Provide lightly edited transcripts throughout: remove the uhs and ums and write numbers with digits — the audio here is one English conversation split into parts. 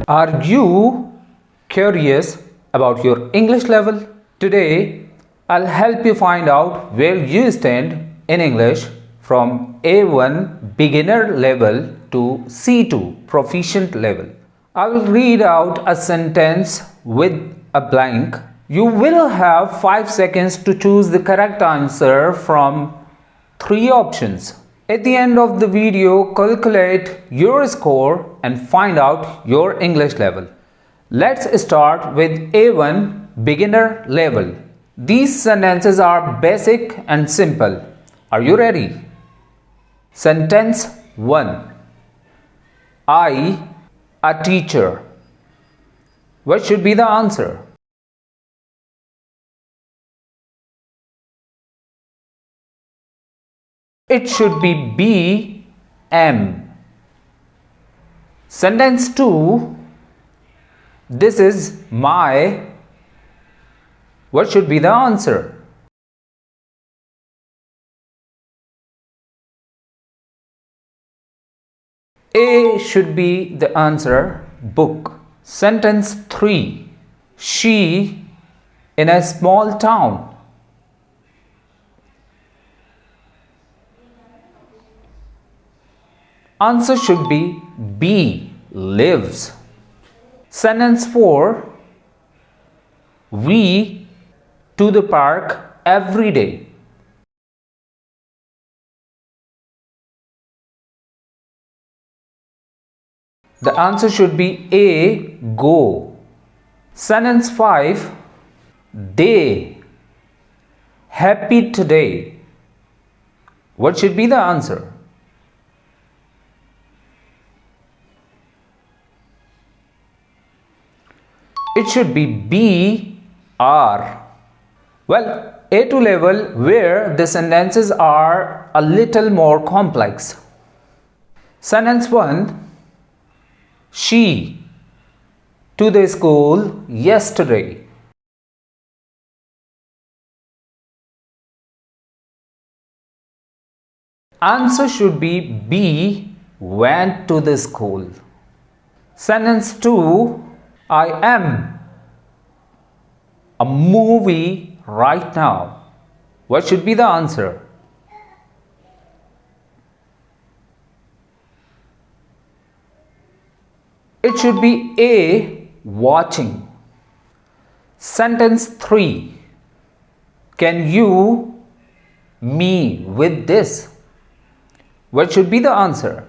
Are you curious about your English level? Today, I'll help you find out where you stand in English from A1 beginner level to C2 proficient level. I will read out a sentence with a blank. You will have 5 seconds to choose the correct answer from 3 options. At the end of the video, calculate your score and find out your English level. Let's start with A1 beginner level. These sentences are basic and simple. Are you ready? Sentence 1. I, a teacher. What should be the answer? It should be B, M. Sentence 2. This is my. What should be the answer? A should be the answer, book. Sentence 3. She in a small town. Answer should be B, lives. Sentence 4. We to the park every day. The answer should be A, go. Sentence 5. They happy today. What should be the answer? It should be B, are. Well, A2 level where the sentences are a little more complex. Sentence 1. She to the school yesterday. Answer should be B, went to the school. Sentence 2. I am a movie right now. What should be the answer? It should be A, watching. Sentence 3. Can you me with this? What should be the answer?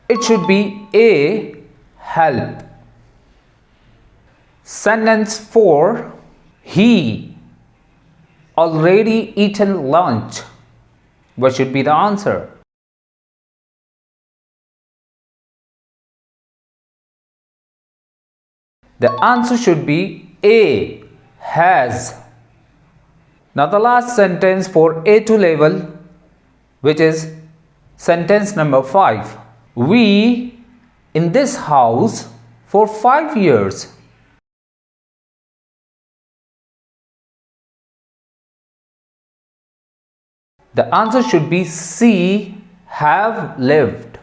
It should be A, help. Sentence 4. He already eaten lunch. What should be the answer? The answer should be A, has. Now the last sentence for A2 level, which is sentence number 5. We in this house for 5 years. The answer should be C, have lived.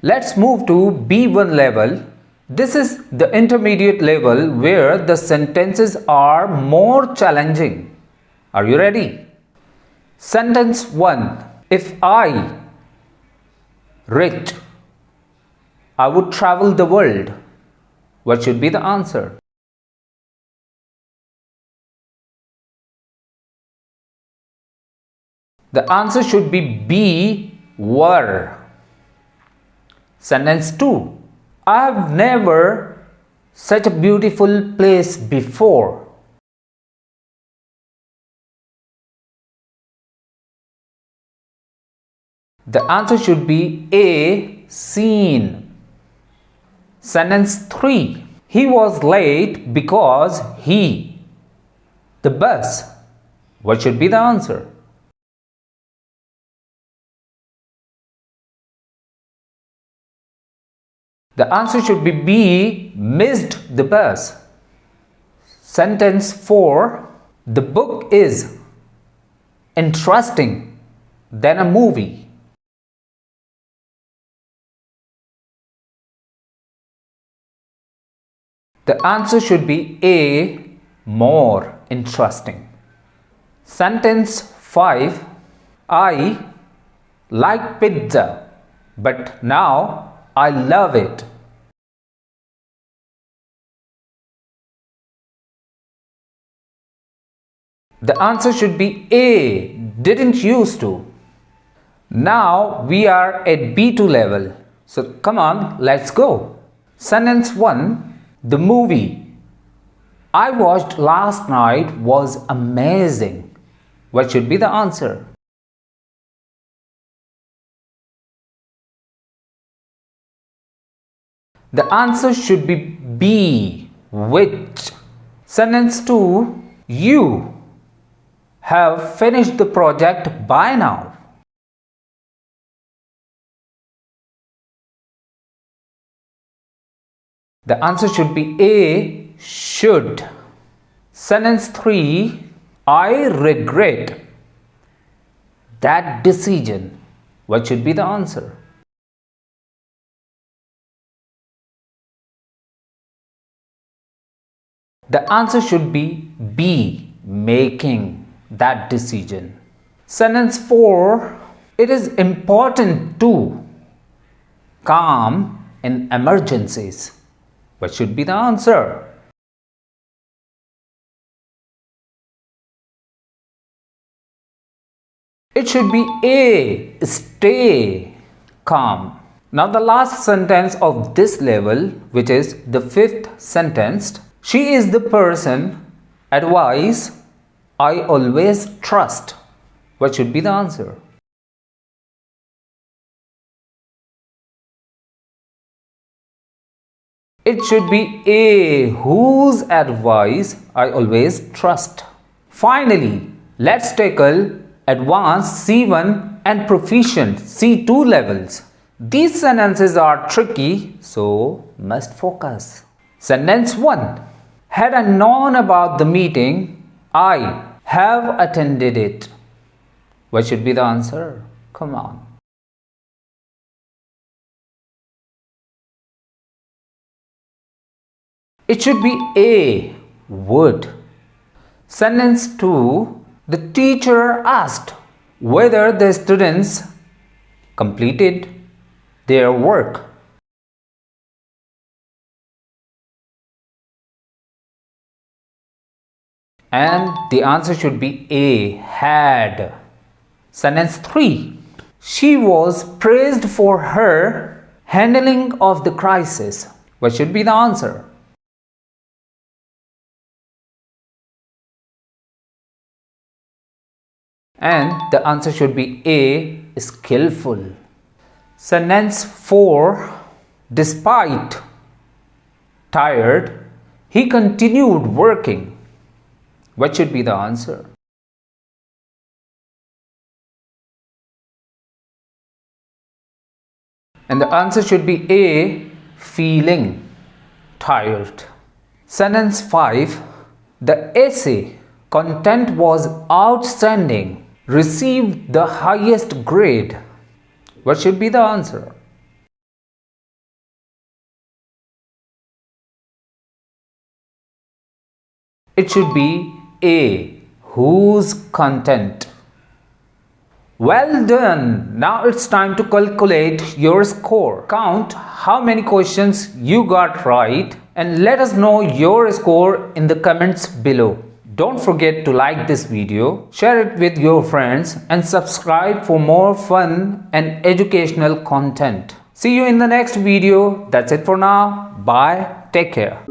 Let's move to B1 level. This is the intermediate level where the sentences are more challenging. Are you ready? Sentence 1. If I rich, I would travel the world. What should be the answer? The answer should be B, were. Sentence 2. I have never such a beautiful place before. The answer should be A, seen. Sentence 3. He was late because the bus. What should be the answer? The answer should be B, missed the bus. Sentence 4. The book is interesting. than a movie? The answer should be A, more interesting. Sentence 5. I like pizza, but now I love it. The answer should be A, didn't used to. Now we are at B2 level. So come on, let's go. Sentence 1. The movie I watched last night was amazing. What should be the answer? The answer should be B, which. Sentence 2. You have finished the project by now. The answer should be A, should. Sentence 3. I regret that decision. What should be the answer? The answer should be B, making that decision. Sentence 4. It is important to calm in emergencies. What should be the answer? It should be A, stay calm. Now the last sentence of this level, which is the 5th sentence. She is the person, advice, I always trust. What should be the answer? It should be A, whose advice I always trust. Finally, let's tackle advanced C1 and proficient C2 levels. These sentences are tricky, so must focus. Sentence 1. Had I known about the meeting, I have attended it. What should be the answer? Come on. It should be A, would. Sentence 2. The teacher asked whether the students completed their work. And the answer should be A, had. Sentence 3. She was praised for her handling of the crisis. What should be the answer? And the answer should be A, skillful. Sentence 4. Despite tired, he continued working. What should be the answer? And the answer should be A, feeling tired. Sentence 5. The essay content was outstanding, received the highest grade. What should be the answer? It should be A, whose content. Well done! Now it's time to calculate your score. Count how many questions you got right and let us know your score in the comments below. Don't forget to like this video, share it with your friends and subscribe for more fun and educational content. See you in the next video. That's it for now. Bye. Take care.